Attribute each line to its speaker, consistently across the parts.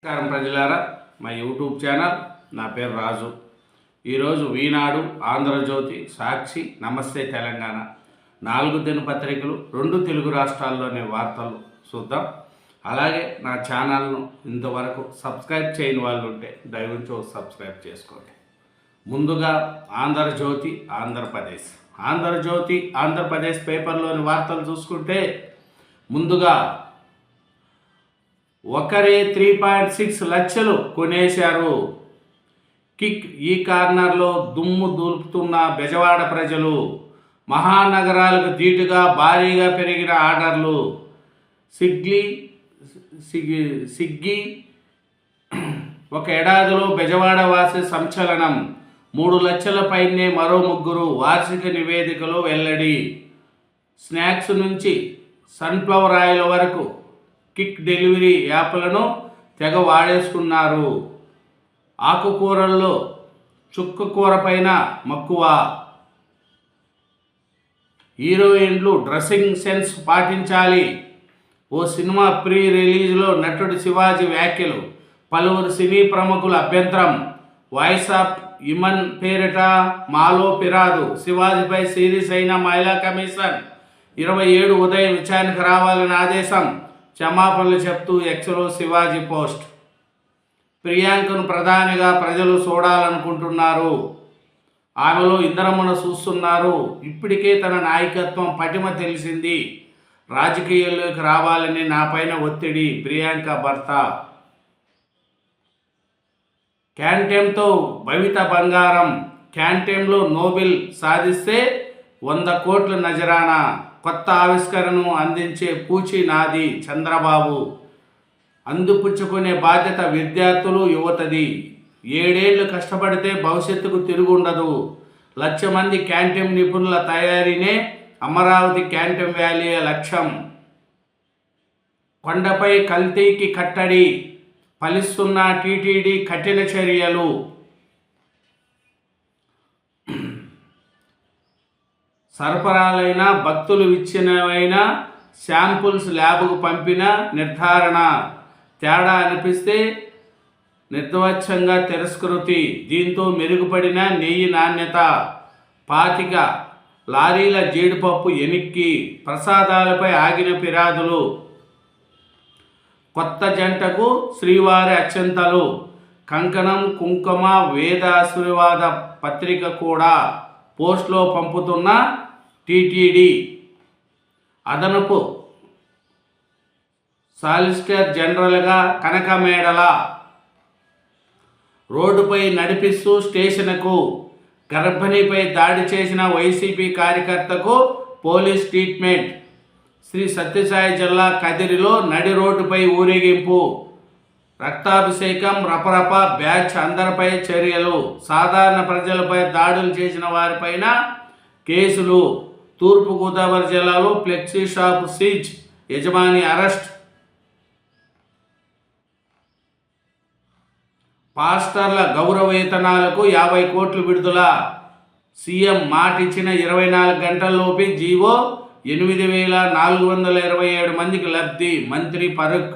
Speaker 1: నమస్కారం ప్రజలారా, మా యూట్యూబ్ ఛానల్. నా పేరు రాజు. ఈరోజు ఈనాడు, ఆంధ్రజ్యోతి, సాక్షి, నమస్తే తెలంగాణ 4 దినపత్రికలు 2 తెలుగు రాష్ట్రాల్లోని వార్తలు చూద్దాం. అలాగే నా ఛానల్ను ఇంతవరకు సబ్స్క్రైబ్ చేయని వాళ్ళు ఉంటే దయవుంచి సబ్స్క్రైబ్ చేసుకోండి. ముందుగా ఆంధ్రజ్యోతి ఆంధ్రప్రదేశ్ పేపర్లోని వార్తలు చూసుకుంటే, ముందుగా ఒకరే 3.6 లక్షలు కొనేశారు. కిక్ ఈ కార్నర్లో దుమ్ము దులుపుతున్న బెజవాడ ప్రజలు. మహానగరాలకు ధీటుగా భారీగా పెరిగిన ఆర్డర్లు. సిగ్గి ఒక ఏడాదిలో బెజవాడ వాసి సంచలనం. 3 లక్షల పైనే మరో 3 వార్షిక నివేదికలో వెల్లడి. స్నాక్స్ నుంచి సన్ఫ్లవర్ ఆయిల్ వరకు కిక్ డెలివరీ యాప్లను తెగ వాడేసుకున్నారు. ఆకుకూరల్లో చుక్కకూర పైన మక్కువ. హీరోయిన్లు డ్రెస్సింగ్ సెన్స్ పాటించాలి. ఓ సినిమా ప్రీ రిలీజ్లో నటుడు శివాజీ వ్యాఖ్యలు. పలువురు సినీ ప్రముఖుల అభ్యంతరం. వాయిస్ ఆఫ్ ఇమన్ పేరిట మాలో ఫిరాదు. శివాజీపై సీరియస్ అయిన మహిళా కమిషన్ 27 ఉదయం విచారణకు రావాలని ఆదేశం. క్షమాపణలు చెప్తూ ఎక్స్లో శివాజీ పోస్ట్. ప్రియాంకను ప్రధానిగా ప్రజలు చూడాలనుకుంటున్నారు. ఆమెలో ఇంద్రమ్మను చూస్తున్నారు. ఇప్పటికే తన నాయకత్వం పటిమ తెలిసింది. రాజకీయాల్లోకి రావాలని నాపైన ఒత్తిడి. ప్రియాంక భర్త. క్యాంటెమ్తో భవిత బంగారం. క్యాంటెమ్లో నోబెల్ సాధిస్తే 100 కోట్ల నజరానా. కొత్త ఆవిష్కరణను అందించే పూచి నాది. చంద్రబాబు. అందిపుచ్చుకునే బాధ్యత విద్యార్థులు, యువతది. 7 ఏళ్లు కష్టపడితే భవిష్యత్తుకు తిరుగుండదు. 1,00,000 మంది క్యాంటెమ్ నిపుణుల తయారీనే అమరావతి క్యాంటెమ్ వ్యాలీ లక్ష్యం. కొండపై కల్తీకి కట్టడి. ఫలిస్తున్న టీటీడీ కఠిన చర్యలు. సరఫరాలైన భక్తులు ఇచ్చినవైన శాంపుల్స్ ల్యాబ్కు పంపిన నిర్ధారణ. తేడా అనిపిస్తే నిర్దవచ్చంగా తిరస్కృతి. దీంతో మెరుగుపడిన నెయ్యి నాణ్యత. 25 లారీల జీడిపప్పు ఎనిక్కి. ప్రసాదాలపై ఆగిన ఫిర్యాదులు. కొత్త జంటకు శ్రీవారి అత్యంతలు. కంకణం, కుంకుమ, వేద ఆశీర్వాద పత్రిక కూడా పోస్ట్లో పంపుతున్న టీటీడీ. అదనపు సాలిసిటర్ జనరల్గా కనకమేడల. రోడ్డుపై నడిపిస్తూ స్టేషన్కు. గర్భిణిపై దాడి చేసిన వైసీపీ కార్యకర్తకు పోలీస్ ట్రీట్మెంట్. శ్రీ సత్యసాయి జిల్లా కదిరిలో నడి రోడ్డుపై ఊరేగింపు. రక్తాభిషేకం. రపరప బ్యాచ్. అందరిపై చర్యలు. సాధారణ ప్రజలపై దాడులు చేసిన వారిపైన కేసులు. తూర్పుగోదావరి జిల్లాలో ఫ్లెక్సీ షాప్ సీజ్. యజమాని అరెస్ట్. పాస్టర్ల గౌరవ వేతనాలకు 50 కోట్లు విడుదల. CM మాటిచ్చిన 24 గంటల్లోపే GO. 8,427 మందికి లబ్ధి. మంత్రి ఫరూక్.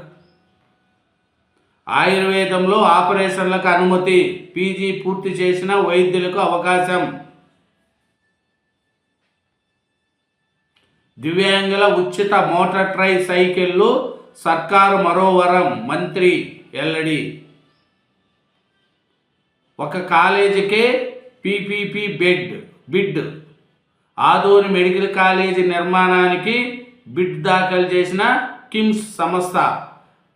Speaker 1: ఆయుర్వేదంలో ఆపరేషన్లకు అనుమతి. పీజీ పూర్తి చేసిన వైద్యులకు అవకాశం. దివ్యాంగుల ఉచిత మోటార్ ట్రై సైకిళ్లు సర్కారు మరో వరం. మంత్రి ఎల్లడి. ఒక కాలేజీకే PPP bid. Adoni medical college నిర్మాణానికి బిడ్ దాఖలు చేసిన కిమ్స్ సంస్థ.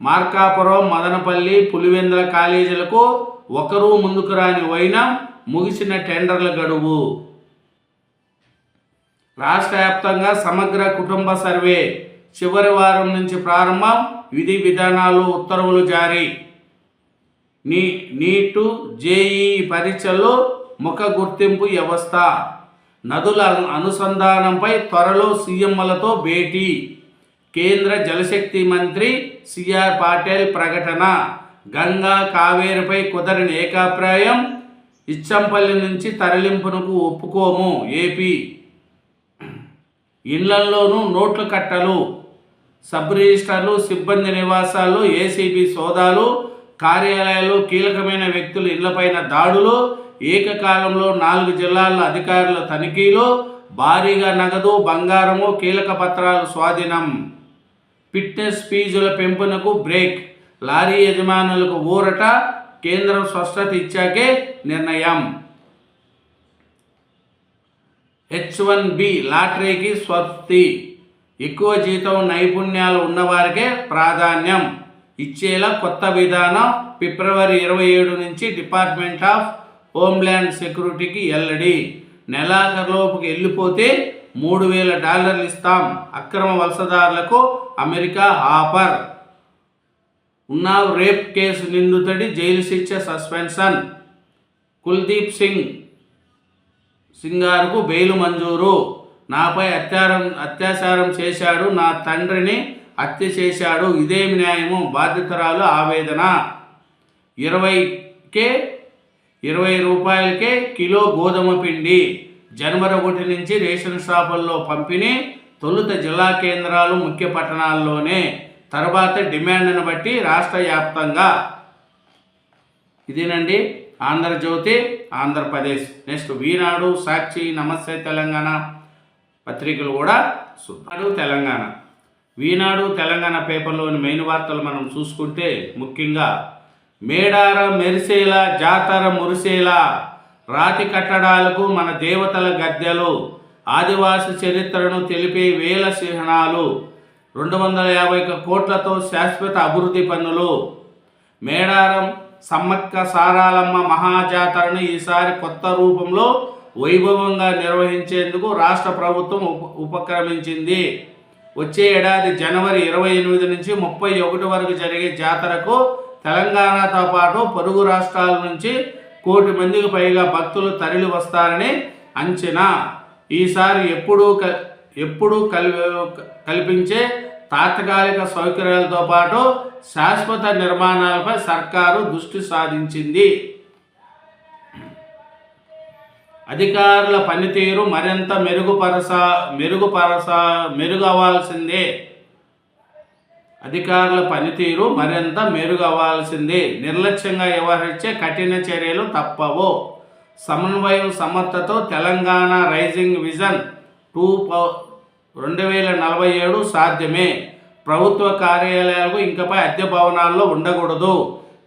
Speaker 1: మార్కాపురం, మదనపల్లి, పులివెందుల కాలేజీలకు ఒకరూ ముందుకు రాని వైనం. ముగిసిన టెండర్ల గడువు. రాష్ట్ర వ్యాప్తంగా సమగ్ర కుటుంబ సర్వే చివరి వారం నుంచి ప్రారంభం. విధి విధానాలు, ఉత్తర్వులు జారీ. నీటు, జేఈఈ పరీక్షల్లో ముఖ గుర్తింపు వ్యవస్థ. నదుల అనుసంధానంపై త్వరలో సీఎంలతో భేటీ. కేంద్ర జలశక్తి మంత్రి సిఆర్ పాటిల్ ప్రకటన. గంగా, కావేరిపై కుదరని ఏకాభిప్రాయం. ఇచ్చంపల్లి నుంచి తరలింపునకు ఒప్పుకోము. ఏపీ. ఇళ్లల్లోనూ నోట్ల కట్టలు. సబ్ రిజిస్టర్లు, సిబ్బంది నివాసాల్లో ఏసీబీ సోదాలు. కార్యాలయాలు, కీలకమైన వ్యక్తుల ఇళ్లపైన దాడులు, ఏకకాలంలో 4 జిల్లాల్లో అధికారుల తనిఖీలు, భారీగా నగదు, బంగారము, కీలక పత్రాలు స్వాధీనం. ఫిట్నెస్ ఫీజుల పెంపునకు బ్రేక్, లారీ యజమానులకు ఊరట, కేంద్రం స్పష్టత ఇచ్చాకే నిర్ణయం. H1B లాటరీకి స్వస్తి, ఎక్కువ జీతం, నైపుణ్యాలు ఉన్నవారికే ప్రాధాన్యం ఇచ్చేలా కొత్త విధానం. ఫిబ్రవరి 27 నుంచి డిపార్ట్మెంట్ ఆఫ్ హోమ్ల్యాండ్ సెక్యూరిటీకి వెల్లడి. నెలాఖరులోపుకి వెళ్ళిపోతే $3,000 ఇస్తాం. అక్రమ వలసదారులకు అమెరికా ఆఫర్. ఉన్నావ్ రేప్ కేసు నిందితుడి జైలు శిక్ష సస్పెన్షన్. కుల్దీప్ సింగార్కు బెయిల్ మంజూరు. నాపై అత్యాచారం చేశాడు, నా తండ్రిని హత్య చేశాడు, ఇదేమి న్యాయము, బాధితురాలు ఆవేదన. 20 రూపాయలకే కిలో గోధుమ పిండి. జనవరి 1 నుంచి రేషన్ షాపుల్లో పంపిణీ. తొలుత జిల్లా కేంద్రాలు, ముఖ్య పట్టణాల్లోనే, తర్వాత డిమాండ్ను బట్టి రాష్ట్ర వ్యాప్తంగా. ఇదేనండి ఆంధ్రజ్యోతి, ఆంధ్రప్రదేశ్. నెక్స్ట్ ఈనాడు, సాక్షి, నమస్తే తెలంగాణ పత్రికలు కూడా చూద్దాం. తెలంగాణ ఈనాడు తెలంగాణ పేపర్లోని మెయిన్ వార్తలు మనం చూసుకుంటే, ముఖ్యంగా మేడార మెరిసేలా, జాతర మురిసేలా, రాతి కట్టడాలకు మన దేవతల గద్దెలు, ఆదివాసి చరిత్రను తెలిపే వేల చిహ్నాలు, 250 కోట్లతో శాశ్వత అభివృద్ధి పనులు. మేడారం సమ్మక్క సారాలమ్మ మహాజాతరను ఈసారి కొత్త రూపంలో వైభవంగా నిర్వహించేందుకు రాష్ట్ర ప్రభుత్వం ఉపక్రమించింది. వచ్చే ఏడాది జనవరి 28 నుంచి 31 వరకు జరిగే జాతరకు తెలంగాణతో పాటు పొరుగు రాష్ట్రాల నుంచి 1 కోటి మందికి పైగా భక్తులు తరలి వస్తారని అంచనా. ఈసారి ఎప్పుడూ కల్పించే తాత్కాలిక సౌకర్యాలతో పాటు శాశ్వత నిర్మాణాలపై సర్కారు దృష్టి సారించింది. అధికారుల పనితీరు మరింత మెరుగవ్వాల్సిందే. నిర్లక్ష్యంగా వ్యవహరించే కఠిన చర్యలు తప్పవు. సమన్వయం, సమర్థతో తెలంగాణ రైజింగ్ విజన్ 2047 సాధ్యమే. ప్రభుత్వ కార్యాలయాలకు ఇంకపై అద్దె భవనాల్లో ఉండకూడదు.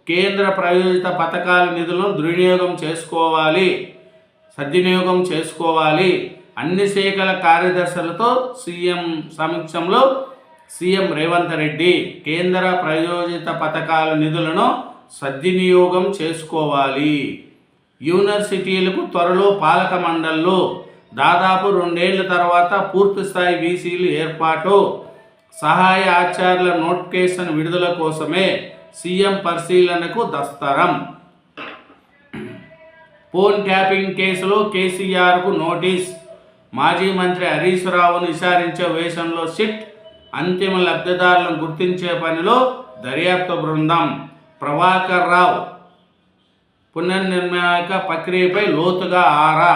Speaker 1: కేంద్ర ప్రాయోజిత పథకాల నిధులను సద్వినియోగం చేసుకోవాలి. అన్ని శాఖల కార్యదర్శులతో సీఎం సమక్షంలో సీఎం రేవంత్ రెడ్డి కేంద్ర ప్రాయోజిత పథకాల నిధులను సద్వినియోగం చేసుకోవాలి. యూనివర్సిటీలకు త్వరలో పాలక మండళ్ళు. దాదాపు 2 ఏళ్ల తర్వాత పూర్తిస్థాయి వీసీలు ఏర్పాటు. సహాయ ఆచార్యుల నోటిఫికేషన్ విడుదల కోసమే సీఎం పరిశీలనకు దస్తరం. ఫోన్ ట్యాపింగ్ కేసులో కేసీఆర్కు నోటీస్. మాజీ మంత్రి హరీష్ రావును విచారించే వేషంలో సిట్. అంతిమ లబ్ధిదారులను గుర్తించే పనిలో దర్యాప్తు బృందం. ప్రభాకర్ రావు పునర్నిర్ణాయక ప్రక్రియపై లోతుగా ఆరా.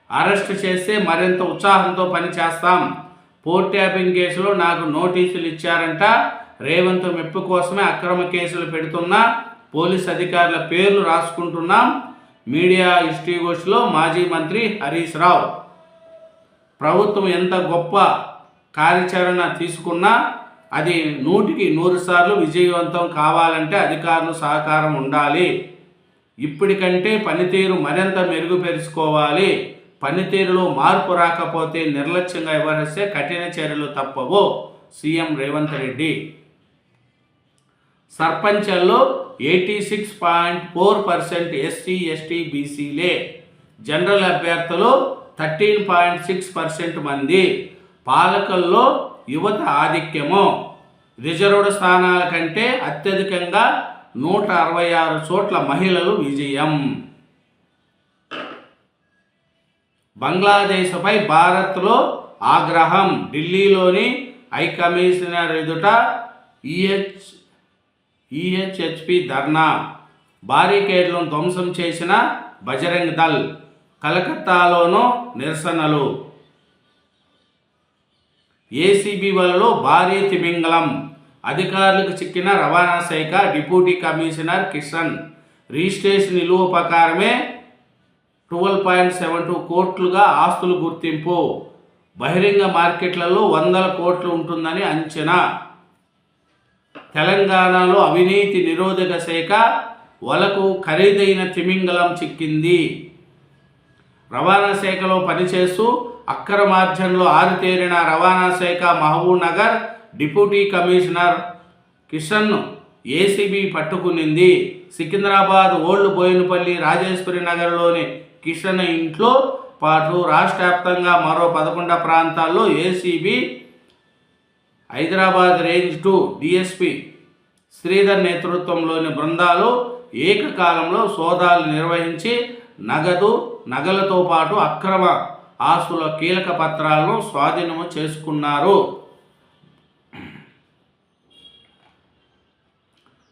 Speaker 1: అరెస్టు చేస్తే మరింత ఉత్సాహంతో పనిచేస్తాం. ఫోన్ ట్యాపింగ్ కేసులో నాకు నోటీసులు ఇచ్చారంట. రేవంత్ మెప్పు కోసమే అక్రమ కేసులు పెడుతున్నా. పోలీస్ అధికారుల పేర్లు రాసుకుంటున్నాం. మీడియా ఇష్టిగోష్లో మాజీ మంత్రి హరీష్ రావు. ప్రభుత్వం ఎంత గొప్ప కార్యాచరణ తీసుకున్నా అది 100కి 100 విజయవంతం కావాలంటే అధికారులు సహకారం ఉండాలి. ఇప్పటికంటే పనితీరు మరింత మెరుగుపరుచుకోవాలి. పనితీరులో మార్పు రాకపోతే నిర్లక్ష్యంగా వ్యవహరిస్తే కఠిన చర్యలు తప్పవు. సీఎం రేవంత్ రెడ్డి. సర్పంచ్ల్లో 86.4% ఎస్సీ, ఎస్టీ, బీసీలే. జనరల్ అభ్యర్థులు 13.6% మంది. పాలకుల్లో యువత ఆధిక్యము. రిజర్వ్డ్ స్థానాల కంటే అత్యధికంగా 166 చోట్ల మహిళలు విజయం. బంగ్లాదేశ్పై భారత్లో ఆగ్రహం. ఢిల్లీలోని హైకమిషనర్ ఎదుట ఈహెచ్హెచ్పి ధర్నా. బారికేడ్లను ధ్వంసం చేసిన బజరంగ్ దళ్. కలకత్తాలోనూ నిరసనలు. ఏసీబీ వలలో భారీ తిమింగలం. అధికారులకు చిక్కిన రవాణా శాఖ డిప్యూటీ కమిషనర్ కిషన్. రిజిస్ట్రేషన్ నిలువ ప్రకారమే 12.72 కోట్లుగా ఆస్తుల గుర్తింపు. బహిరంగ మార్కెట్లలో 100 కోట్లు ఉంటుందని అంచనా. తెలంగాణలో అవినీతి నిరోధక శాఖ వలకు ఖరీదైన తిమింగలం చిక్కింది. రవాణా శాఖలో పనిచేస్తూ అక్రమార్జనలో ఆరితేరిన రవాణా శాఖ మహబూబ్ నగర్ డిప్యూటీ కమిషనర్ కిషన్ను ఏసీబీ పట్టుకునింది. సికింద్రాబాద్, ఓల్డ్ బోయినపల్లి, రాజేశ్వరి నగర్లోని కిషన్ ఇంట్లో పాటు రాష్ట్ర వ్యాప్తంగా మరో 11 ప్రాంతాల్లో ACB Hyderabad range 2 DSP Sridhar నేతృత్వంలోని బృందాలు ఏకకాలంలో సోదాలు నిర్వహించి నగలతో పాటు అక్రమ ఆస్తుల కీలక పత్రాలను స్వాధీనము చేసుకున్నారు.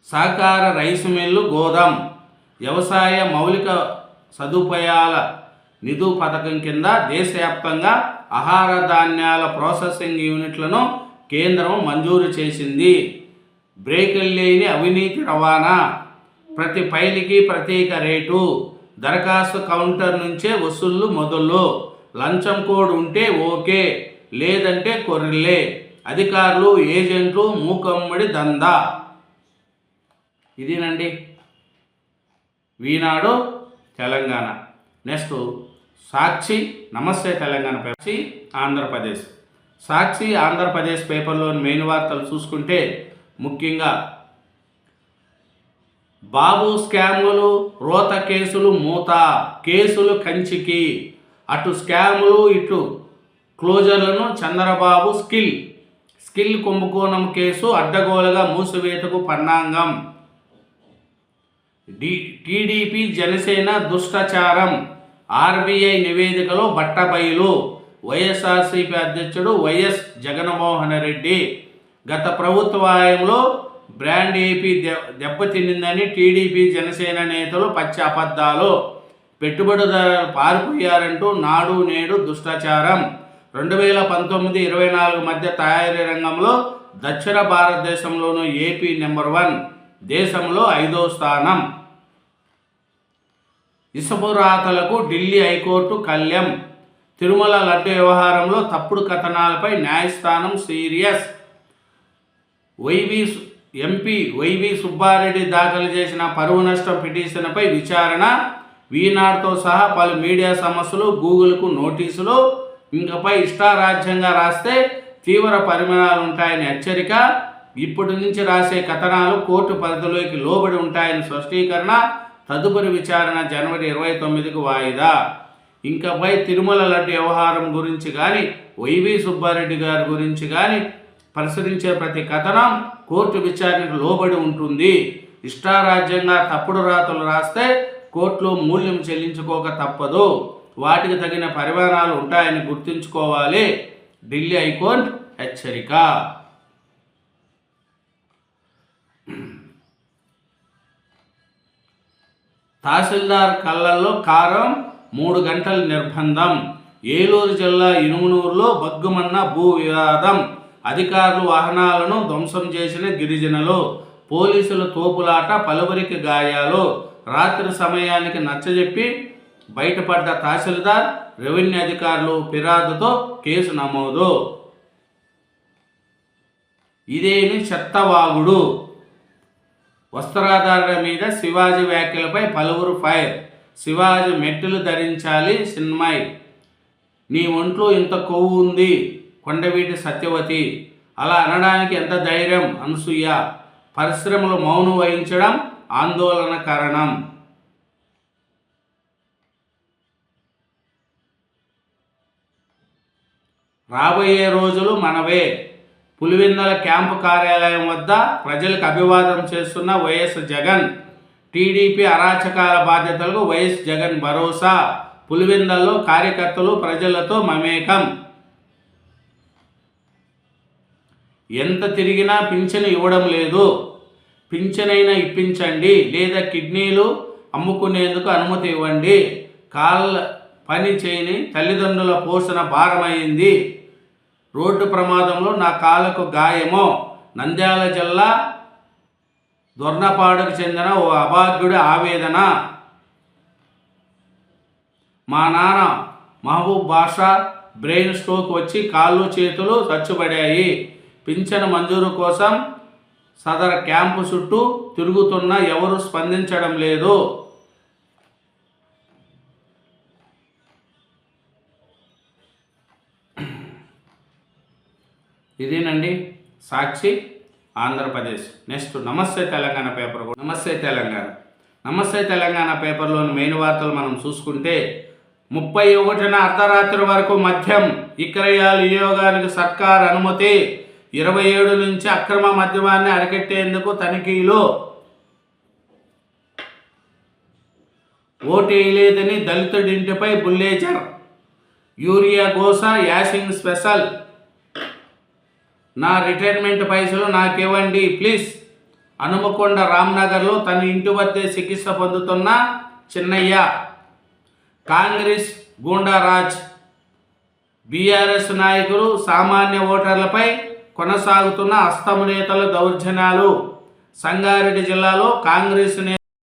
Speaker 1: సహకార రైసు మిల్లు, గోదాం, వ్యవసాయ మౌలిక సదుపాయాల నిధు పథకం కింద దేశవ్యాప్తంగా ఆహార ధాన్యాల ప్రాసెసింగ్ యూనిట్లను కేంద్రం మంజూరు చేసింది. బ్రేకులు లేని అవినీతి రవాణా, ప్రతి ఫైలుకి ప్రత్యేక రేటు, దరఖాస్తు కౌంటర్ నుంచే వసూళ్లు మొదలు, లంచం కోడ్ ఉంటే ఓకే, లేదంటే కొర్రెలే, అధికారులు ఏజెంట్లు మూకమ్మడి దందా. ఇదేనండి ఈనాడు తెలంగాణ. నెక్స్ట్ సాక్షి నమస్తే తెలంగాణ సాక్షి ఆంధ్రప్రదేశ్. సాక్షి ఆంధ్రప్రదేశ్ పేపర్లోని మెయిన్ వార్తలు చూసుకుంటే ముఖ్యంగా బాబు స్కాములు, రోత కేసులు మూత, కేసులు కంచికి, అటు స్కాములు ఇటు క్లోజర్లను చంద్రబాబు స్కిల్ కుంభకోణం కేసు అడ్డగోలుగా మూసివేతకు పన్నాంగం. టీడీపీ జనసేన దుష్టచారం, ఆర్బీఐ నివేదికలో బట్టబయలు. వైఎస్ఆర్సీపీ అధ్యక్షుడు వైఎస్ జగన్మోహన్ రెడ్డి గత ప్రభుత్వ హయాంలో బ్రాండ్ ఏపీ దెబ్బతిన్నిందని టీడీపీ జనసేన నేతలు పచ్చి అబద్ధాలు. పెట్టుబడిదారులు పారిపోయారంటూ నాడు నేడు దుష్టచారం. 2019-24 మధ్య తయారీ రంగంలో దక్షిణ భారతదేశంలోనూ ఏపీ నెంబర్ 1, దేశంలో 5వ స్థానం. ఇసుపురాతలకు ఢిల్లీ హైకోర్టు కళ్యం. తిరుమల లడ్డు వ్యవహారంలో తప్పుడు కథనాలపై న్యాయస్థానం సీరియస్. ఎంపీ వైవి సుబ్బారెడ్డి దాఖలు చేసిన పరువు నష్టం పిటిషన్పై విచారణ. ఈనాడుతో సహా పలు మీడియా సంస్థలు గూగుల్కు నోటీసులు. ఇంకపై ఇష్టారాజ్యంగా రాస్తే తీవ్ర పరిణామాలు ఉంటాయని హెచ్చరిక. ఇప్పటి నుంచి రాసే కథనాలు కోర్టు పరిధిలోకి లోబడి ఉంటాయని స్పష్టీకరణ. తదుపరి విచారణ జనవరి 29కు వాయిదా. ఇంకపై తిరుమల లడ్డు వ్యవహారం గురించి కానీ వైవి సుబ్బారెడ్డి గారి గురించి కానీ పరిశీలించే ప్రతి కథనం కోర్టు విచారణకు లోబడి ఉంటుంది. ఇష్టారాజ్యంగా తప్పుడు రాతలు రాస్తే కోర్టులో మూల్యం చెల్లించుకోక తప్పదు. వాటికి తగిన పరిమాణాలు ఉంటాయని గుర్తుంచుకోవాలి. ఢిల్లీ హైకోర్టు హెచ్చరిక. తహసీల్దార్ కళ్ళల్లో కారం 3 గంటల నిర్బంధం. ఏలూరు జిల్లా ఇనుమునూరులో బగ్గుమన్న భూ వివాదం. అధికారులు వాహనాలను ధ్వంసం చేసిన గిరిజనులు. పోలీసుల తోపులాట, పలువురికి గాయాలు. రాత్రి సమయానికి నచ్చజెప్పి బయటపడ్డ తహసీల్దార్, రెవెన్యూ అధికారులు ఫిర్యాదుతో కేసు నమోదు. ఇదేమి చెత్తవాగుడు. వస్త్రాధారణ మీద శివాజీ వ్యాఖ్యలపై పలువురు ఫైర్. శివాజీ మెట్టులు ధరించాలి సిన్మయ్. నీ ఒంట్లో ఇంత కొవ్వు ఉంది కొండవీటి సత్యవతి. అలా అనడానికి ఎంత ధైర్యం అనసూయ. పరిశ్రమలు మౌనం వహించడం ఆందోళన కారణం. రాబోయే రోజులు మనవే. పులివెందుల క్యాంపు కార్యాలయం వద్ద ప్రజలకు అభివాదం చేస్తున్న వైఎస్ జగన్. టీడీపీ అరాచకాల బాధ్యతలకు వైఎస్ జగన్ భరోసా. పులివెందులలో కార్యకర్తలు ప్రజలతో మమేకం. ఎంత తిరిగినా పింఛను ఇవ్వడం లేదు. పింఛనైనా ఇప్పించండి, లేదా కిడ్నీలు అమ్ముకునేందుకు అనుమతి ఇవ్వండి. కాళ్ళ పని చేయని తల్లిదండ్రుల పోషణ భారమైంది. రోడ్డు ప్రమాదంలో నా కాళ్ళకు గాయమో, నంద్యాల జిల్లా దొర్నపాడుకు చెందిన ఓ అభాగ్యుడి ఆవేదన. మా నాన్న మహబూబ్ బాషా బ్రెయిన్ స్ట్రోక్ వచ్చి కాళ్ళు చేతులు చచ్చుబడాయి. పింఛను మంజూరు కోసం సదర్ క్యాంపు చుట్టూ తిరుగుతున్నా ఎవరు స్పందించడం లేదు. ఇదేనండి సాక్షి ఆంధ్రప్రదేశ్. నెక్స్ట్ నమస్తే తెలంగాణ పేపర్. నమస్తే తెలంగాణ పేపర్లోని మెయిన్ వార్తలు మనం చూసుకుంటే 31న అర్ధరాత్రి వరకు మద్యం విక్రయాల వినియోగానికి సర్కార్ అనుమతి. 27 నుంచి అక్రమ మద్యమాన్ని అరికట్టేందుకు తనిఖీలు. ఓటేయలేదని దళితుడింటిపై బుల్డోజర్. యూరియా గోస యాసింగ్ స్పెషల్. నా రిటైర్మెంట్ పైసలు నాకివ్వండి ప్లీజ్. హనుమకొండ రామ్నగర్లో తన ఇంటి వద్దే చికిత్స పొందుతున్న చిన్నయ్య. కాంగ్రెస్ గూండారాజ్. బీఆర్ఎస్ నాయకులు సామాన్య ఓటర్లపై కొనసాగుతున్న అస్తము నేతల దౌర్జన్యాలు. సంగారెడ్డి జిల్లాలో కాంగ్రెస్